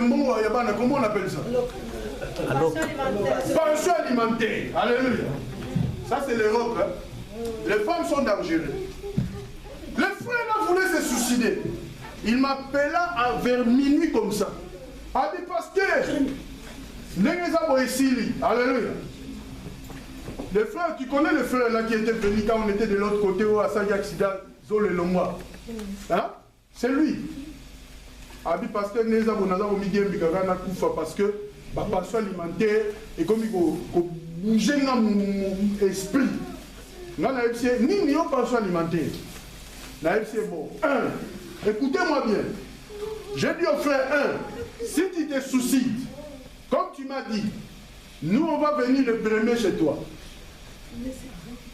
comment on appelle ça? Pension alimentaire. Alléluia. Ça, c'est l'Europe. Hein? Les femmes sont dangereuses. Le frère là voulait se suicider. Il m'appela vers minuit comme ça. Il a dit, pasteur, alléluia. Le frère, tu connais le frère là qui était venu quand on était de l'autre côté où à Sagi accident, Zole Lomwa. Hein? C'est lui. Il a dit, pasteur, Neza Bonaza Omigé Mbikagana Koufa parce que la pension alimentaire est comme il faut bouger dans mon esprit. Ni pension alimentaire. Bon, écoutez-moi bien. J'ai dit au frère, si tu te suicides, comme tu m'as dit, nous on va venir le premier chez toi.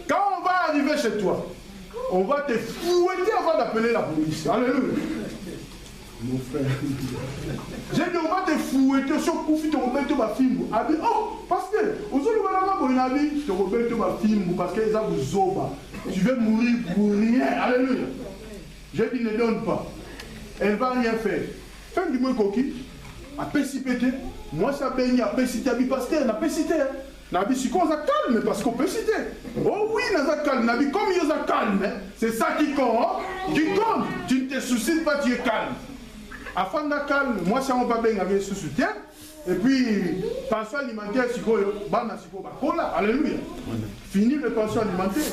Quand on va arriver chez toi, on va te fouetter avant d'appeler la police. Alléluia. Mon frère. J'ai dit, on va te fouetter sur Koufi, te remettre ma film. Il dit, oh, parce que, aujourd'hui, je te remettre ma film parce que ça vous zoba. Tu veux mourir pour rien. Alléluia. J'ai dit, ne donne pas. Elle ne va rien faire. Fin du mois coquille, à pécipiter. Moi, ça béni à péciter, parce qu'elle n'a pécité. N'a dit, si on a calme, parce qu'on peut citer. Oh oui, on a calme. N'a dit, comme il y a calme, c'est ça qui compte. Qui compte. Tu ne te soucies pas, tu es calme. Afin de calme, moi, si on va bien avec ce soutien. Et puis, pension alimentaire, c'est quoi? Alléluia. Fini le pension alimentaire.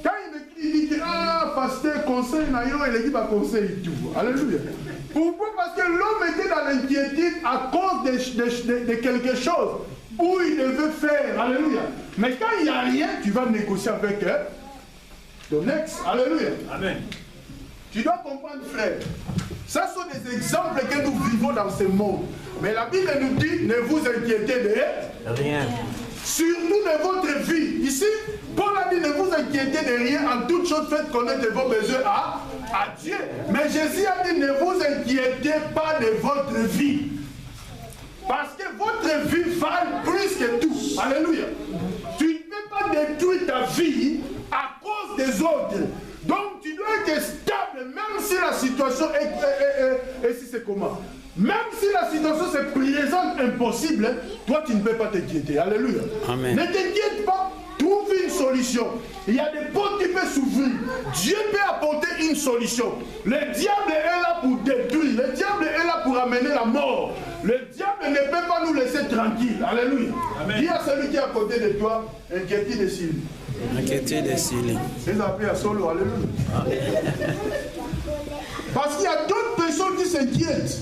Quand il dit que, ah, pasteur, conseil, il dit, bah, conseil, tout. Alléluia. Pourquoi? Parce que l'homme était dans l'inquiétude à cause de quelque chose où il devait faire. Alléluia. Mais quand il n'y a rien, tu vas négocier avec ton ex. Alléluia. Amen. Tu dois comprendre, frère. Ça sont des exemples que nous vivons dans ce monde. Mais la Bible nous dit, ne vous inquiétez de rien. Surtout de votre vie. Ici, Paul a dit, ne vous inquiétez de rien. En toute chose, faites connaître vos besoins à Dieu. Mais Jésus a dit, ne vous inquiétez pas de votre vie. Parce que votre vie vale plus que tout. Alléluia. Tu ne peux pas détruire ta vie à cause des autres. Donc tu dois être stable, même si la situation est si c'est comment. Même si la situation se présente impossible, toi tu ne peux pas t'inquiéter. Alléluia. Amen. Ne t'inquiète pas, trouve une solution. Il y a des portes qui peuvent s'ouvrir. Dieu peut apporter une solution. Le diable est là pour détruire. Le diable est là pour amener la mort. Le diable ne peut pas nous laisser tranquilles. Alléluia. Dis à celui qui est à côté de toi, inquiétude et s'il. Inquiétude et s'il. C'est appelé à solo. Alléluia. Parce qu'il y a d'autres personnes qui s'inquiètent.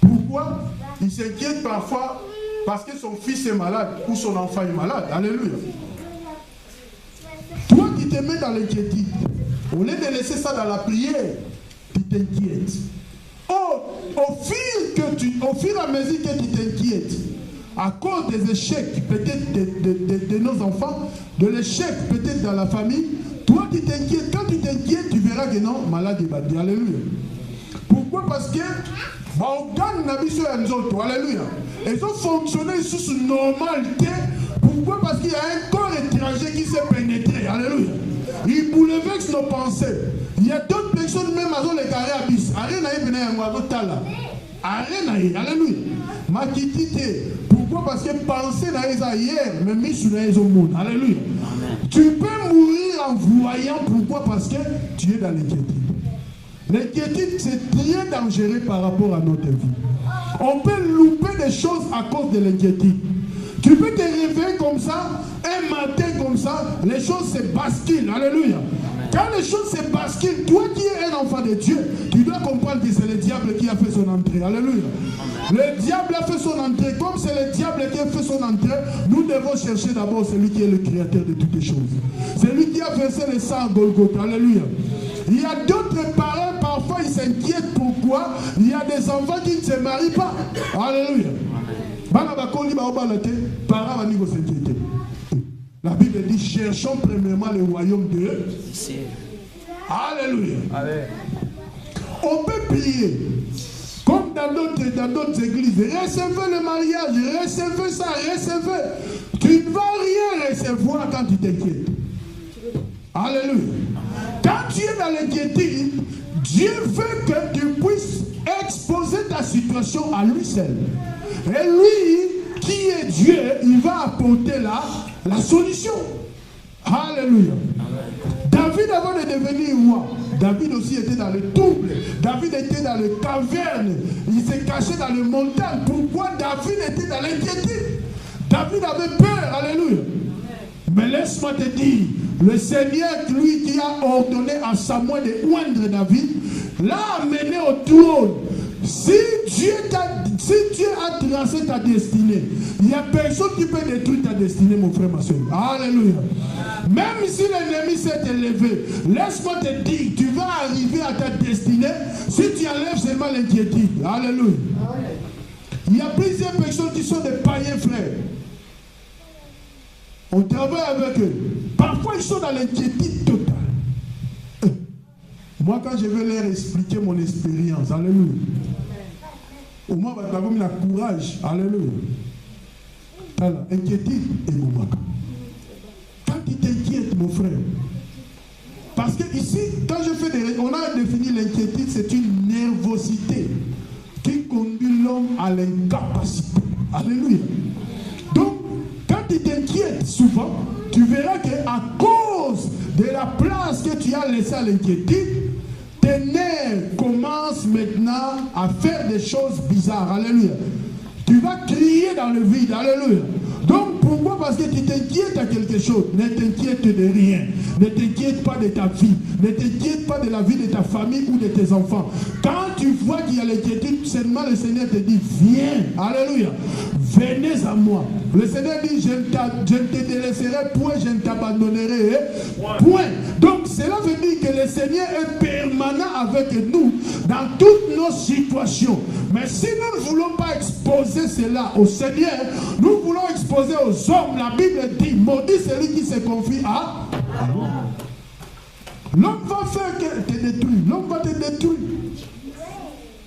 Pourquoi? Ils s'inquiètent parfois parce que son fils est malade ou son enfant est malade. Alléluia. Toi qui te mets dans l'inquiétude, au lieu de laisser ça dans la prière, tu t'inquiètes. Au fur et à mesure que tu t'inquiètes, à cause des échecs peut-être de nos enfants, de l'échec peut-être dans la famille, toi tu t'inquiètes. Quand tu t'inquiètes, tu verras que non, malade est battu. Alléluia. Pourquoi? Parce que alléluia. Ils ont fonctionné sous une normalité. Pourquoi? Parce qu'il y a un corps étranger qui s'est pénétré. Alléluia. Il bouleverse nos pensées. Il y a d'autres personnes même à les carrés à bis. Alléluia. Pourquoi? Parce que penser dans les hier, mais mis sur les monde. Alléluia. Tu peux mourir en voyant. Pourquoi? Parce que tu es dans l'inquiétude. L'inquiétude, c'est très dangereux par rapport à notre vie. On peut louper des choses à cause de l'inquiétude. Tu peux te réveiller comme ça, un matin comme ça, les choses se basculent. Alléluia. Quand les choses se basculent, toi qui es un enfant de Dieu, tu dois comprendre que c'est le diable qui a fait son entrée. Alléluia. Le diable a fait son entrée. Comme c'est le diable qui a fait son entrée, nous devons chercher d'abord celui qui est le créateur de toutes les choses. Celui qui a versé le sang à Golgotha. Alléluia. Il y a d'autres parents, parfois ils s'inquiètent. Pourquoi? Il y a des enfants qui ne se marient pas. Alléluia. La Bible dit, cherchons premièrement le royaume de Dieu. Alléluia. Allez. On peut prier. Comme dans d'autres églises. Recevez le mariage, recevez ça, recevez. Tu ne vas rien recevoir quand tu t'inquiètes. Alléluia. Quand tu es dans l'inquiétude, Dieu veut que tu puisses exposer ta situation à lui seul. Et lui, qui est Dieu, il va apporter la solution. Alléluia. David, avant de devenir roi, David aussi était dans le trouble. David était dans les cavernes. Il s'est caché dans les montagnes. Pourquoi David était dans l'inquiétude? David avait peur. Alléluia. Mais laisse-moi te dire, le Seigneur, lui qui a ordonné à Samuel de oindre David, l'a amené au trône. Si Dieu a tracé ta destinée, il n'y a personne qui peut détruire ta destinée, mon frère, ma soeur. Alléluia. Même si l'ennemi s'est élevé, laisse-moi te dire, tu vas arriver à ta destinée si tu enlèves seulement l'inquiétude. Alléluia. Il y a plusieurs personnes qui sont des païens, frères. On travaille avec eux. Parfois, ils sont dans l'inquiétude totale. Moi, quand je vais leur expliquer mon expérience, alléluia. Au moins, il va y avoir courage, alléluia. Inquiétude et mon mac. Quand tu t'inquiètes, mon frère, parce que ici, quand je fais on a défini l'inquiétude, c'est une nervosité qui conduit l'homme à l'incapacité. Alléluia. Donc, quand tu t'inquiètes souvent, tu verras qu'à cause de la place que tu as laissée à l'inquiétude, tes nerfs commencent maintenant à faire des choses bizarres. Alléluia. Tu vas crier dans le vide. Alléluia. Donc, pourquoi? Parce que tu t'inquiètes à quelque chose. Ne t'inquiète de rien. Ne t'inquiète pas de ta vie. Ne t'inquiète pas de la vie de ta famille ou de tes enfants. Quand tu vois qu'il y a l'inquiétude, seulement le Seigneur te dit, viens. Alléluia. Venez à moi. Le Seigneur dit, je ne te délaisserai point, je ne t'abandonnerai point. Donc, cela veut dire que le Seigneur est permanent avec nous dans toutes nos situations. Mais si nous ne voulons pas exposer cela au Seigneur, nous voulons exposer aux hommes. La Bible dit, maudit celui qui se confie à l'homme. L'homme va faire que te détruire. L'homme va te détruire.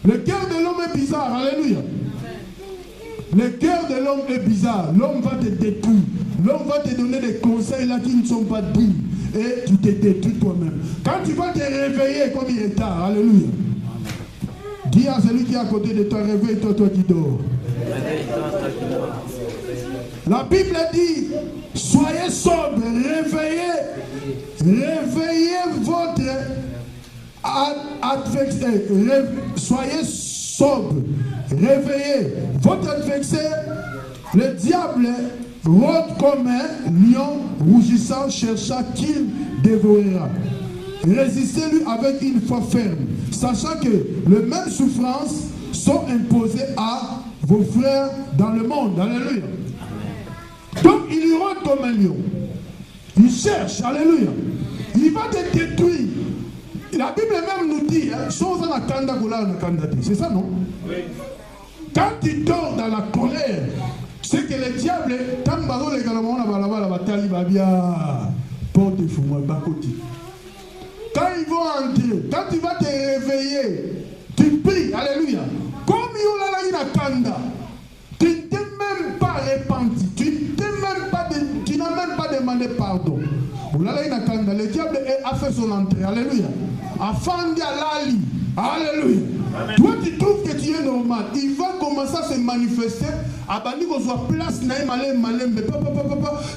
Le cœur de l'homme est bizarre. Alléluia. Le cœur de l'homme est bizarre. L'homme va te détruire. L'homme va te donner des conseils là qui ne sont pas dignes. Et tu te détruis toi-même. Quand tu vas te réveiller comme il est tard. Alléluia. Dis à celui qui est à côté de toi, réveille-toi, toi qui dors. La Bible dit, soyez sobre, réveillez votre adversaire, soyez sobre, réveillez votre adversaire. Le diable rôde comme un lion rougissant, cherchant qu'il dévorera. Résistez-lui avec une foi ferme, sachant que les mêmes souffrances sont imposées à vos frères dans le monde. Alléluia. Donc il rôde comme un lion. Il cherche. Alléluia. Il va te détruire. La Bible même nous dit, c'est ça, non? Oui. Quand tu dors dans la colère, c'est que le diable, quand ils vont entrer, quand tu vas te réveiller, tu pries, alléluia. Comme tu ne t'es même pas repenti, tu n'as même pas demandé pardon. Le diable a fait son entrée, alléluia. Afandi alali, alléluia. Toi tu trouves que tu es normal, il va commencer à se manifester. Abandi qu'on soit place naïm malembe, papa,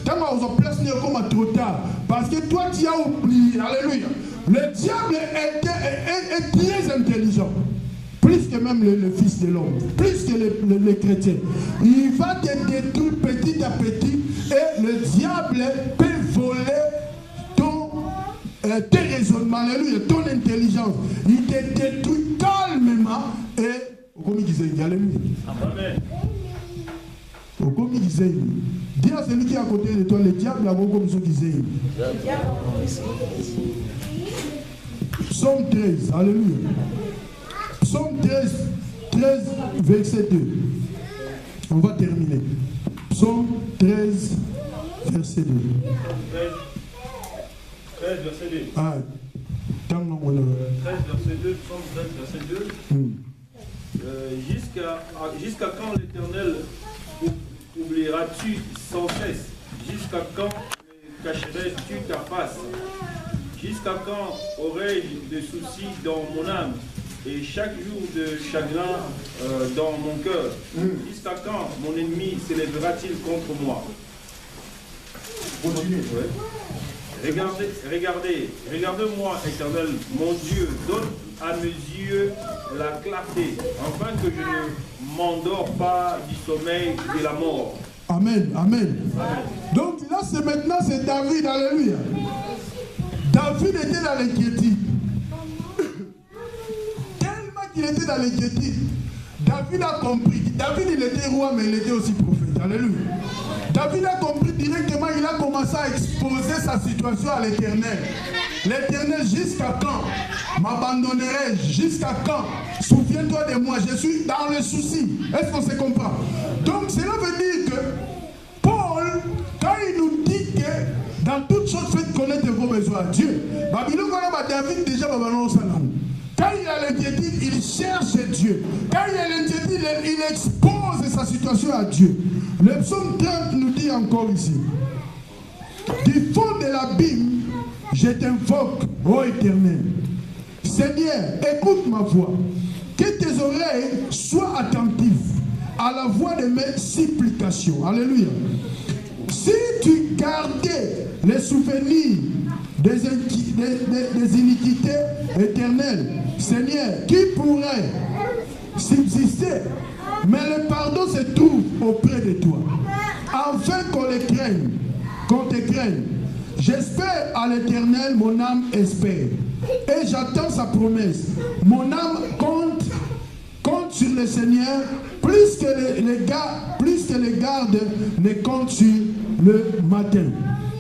tant qu'on soit place naïm comme trop tard, parce que toi tu as oublié, alléluia. Le diable est très intelligent, plus que même le fils de l'homme, plus que les chrétiens. Il va te détruire petit à petit, et le diable peut voler tes raisonnements, alléluia, ton intelligence. Il te détruit calmement et comme il disait, alléluia. Amen. Comme il disait, dis à celui qui est à côté de toi, le diable a comme il disait. Psaume 13, alléluia. Psaume 13, verset 2. On va terminer. Psaume 13, verset 2. 13, verset 2. Ah, 13, verset 2, Psaume 13, verset 2. Jusqu'à quand l'Éternel oublieras-tu sans cesse? Jusqu'à quand cacherais-tu ta face? Jusqu'à quand aurais-je des soucis dans mon âme? et chaque jour de chagrin dans mon cœur. Jusqu'à quand mon ennemi s'élèvera-t-il contre moi? Continuez. Regardez-moi, Éternel, mon Dieu, donne à mes yeux la clarté, afin que je ne m'endors pas du sommeil de la mort. Amen, amen. Donc là, c'est maintenant, c'est David, alléluia. David était dans l'inquiétude. Tellement qu'il était dans l'inquiétude, David a compris. David, il était roi, mais il était aussi prophète. Alléluia. David a compris directement, il a commencé à exposer sa situation à l'Éternel. L'Éternel, jusqu'à quand m'abandonnerai-je? Jusqu'à quand? Souviens-toi de moi, je suis dans le souci. Est-ce qu'on se comprend? Donc cela veut dire que Paul, quand il nous dit que dans toutes choses, faites connaître vos besoins à Dieu. David déjà, quand il a l'inquiétude, il cherche Dieu. Quand il a l'inquiétude, il expose sa situation à Dieu. Le psaume 30 nous dit encore ici: du fond de l'abîme, je t'invoque, ô Éternel. Seigneur, écoute ma voix. Que tes oreilles soient attentives à la voix de mes supplications. Alléluia. Si tu gardais les souvenirs des iniquités éternelles, Seigneur, qui pourrait subsister? Mais le pardon se trouve auprès de toi. Afin qu'on te craigne. J'espère à l'Éternel, mon âme espère. Et j'attends sa promesse. Mon âme compte sur le Seigneur plus que les gardes ne comptent sur le matin.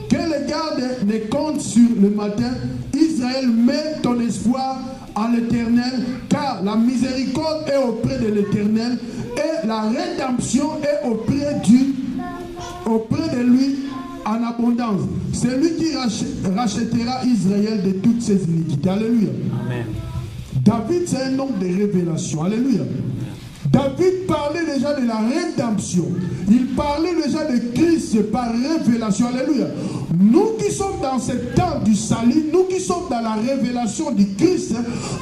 Que les gardes ne comptent sur le matin. Israël, met ton espoir à l'Éternel, car la miséricorde est auprès de l'Éternel et la rédemption est auprès de lui en abondance. C'est lui qui rachètera Israël de toutes ses iniquités. Alléluia. Amen. David, c'est un homme de révélation. Alléluia. David parlait déjà de la rédemption. Il parlait déjà de Christ par révélation. Alléluia. Nous qui sommes dans ce temps du salut, nous qui sommes dans la révélation du Christ,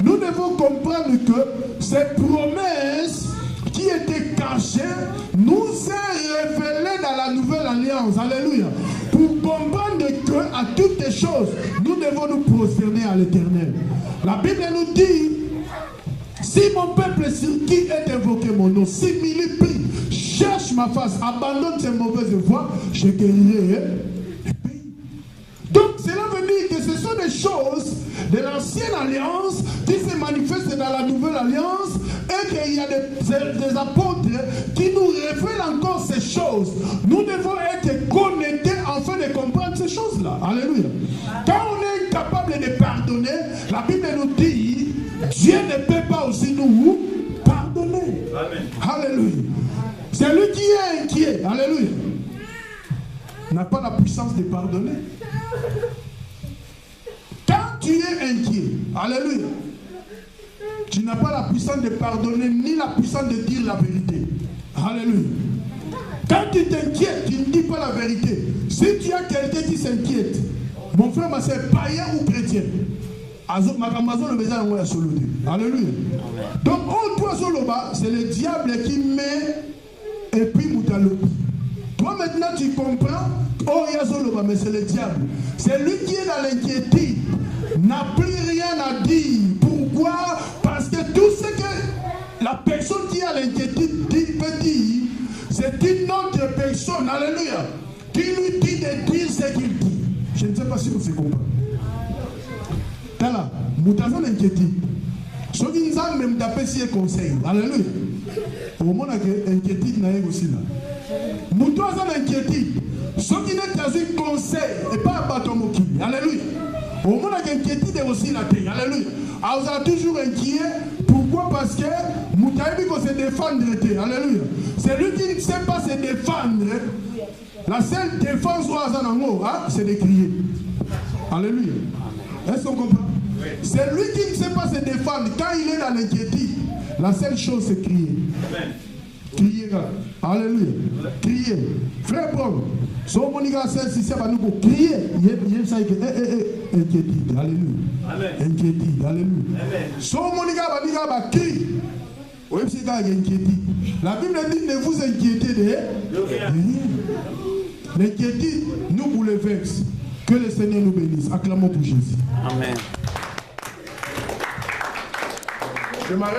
nous devons comprendre que ces promesses qui étaient cachées nous est révélées dans la nouvelle alliance. Alléluia. Pour comprendre que à toutes les choses, nous devons nous prosterner à l'Éternel. La Bible nous dit: si mon peuple sur qui est invoqué mon nom s'humilie, cherche ma face, abandonne ses mauvaises voies, je guérirai le pays. Donc cela veut dire que ce sont des choses de l'ancienne alliance qui se manifestent dans la nouvelle alliance et qu'il y a des apôtres qui nous révèlent encore ces choses. Nous devons être connectés afin de comprendre ces choses-là. Alléluia. Quand on est incapable de pardonner, la Bible nous dit: Dieu ne peut pas aussi nous pardonner. Amen. Alléluia. C'est lui qui est inquiet. Alléluia. N'a pas la puissance de pardonner. Quand tu es inquiet, alléluia, tu n'as pas la puissance de pardonner ni la puissance de dire la vérité. Alléluia. Quand tu t'inquiètes, tu ne dis pas la vérité. Si tu as quelqu'un qui s'inquiète, mon frère, ma soeur, païen ou chrétien, alléluia. Donc, c'est le diable qui met et puis moutalo. Toi maintenant tu comprends, oh Yazoloba, mais c'est le diable. C'est lui qui est dans l'inquiétude, n'a plus rien à dire. Pourquoi? Parce que tout ce que la personne qui a l'inquiétude peut dire, c'est une autre personne, alléluia, qui lui dit de dire ce qu'il dit. Je ne sais pas si vous se comprenez. Tala, moutazan inquiétude. Ce qui nous a même tapé si un conseil, alléluia. Au moment où l'inquiétude n'a aussi là. Moutazan inquiétude. Ce qui n'est pas un conseil et pas un bâton moki, alléluia. Au moment où l'inquiétude est aussi là, alléluia. Alors vous êtes toujours inquiet. Pourquoi? Parce que Moutaïbi va se défendre, alléluia. C'est lui qui ne sait pas se défendre. La seule défense c'est de crier. Alléluia. Est-ce qu'on comprend? C'est lui qui ne sait pas se défendre. Quand il est dans l'inquiétude, la seule chose c'est crier. Amen. Crier. Alléluia. Crier. Frère Paul, son monica si ça va nous crier. Il ça inquiétude. Alléluia. Inquiétude. Alléluia. Son monica va crier. Oui, c'est ça inquiétude. La Bible dit ne vous inquiétez de rien. L'inquiétude nous bouleverse. Que le Seigneur nous bénisse. Acclamons pour Jésus. Amen. Je m'arrête.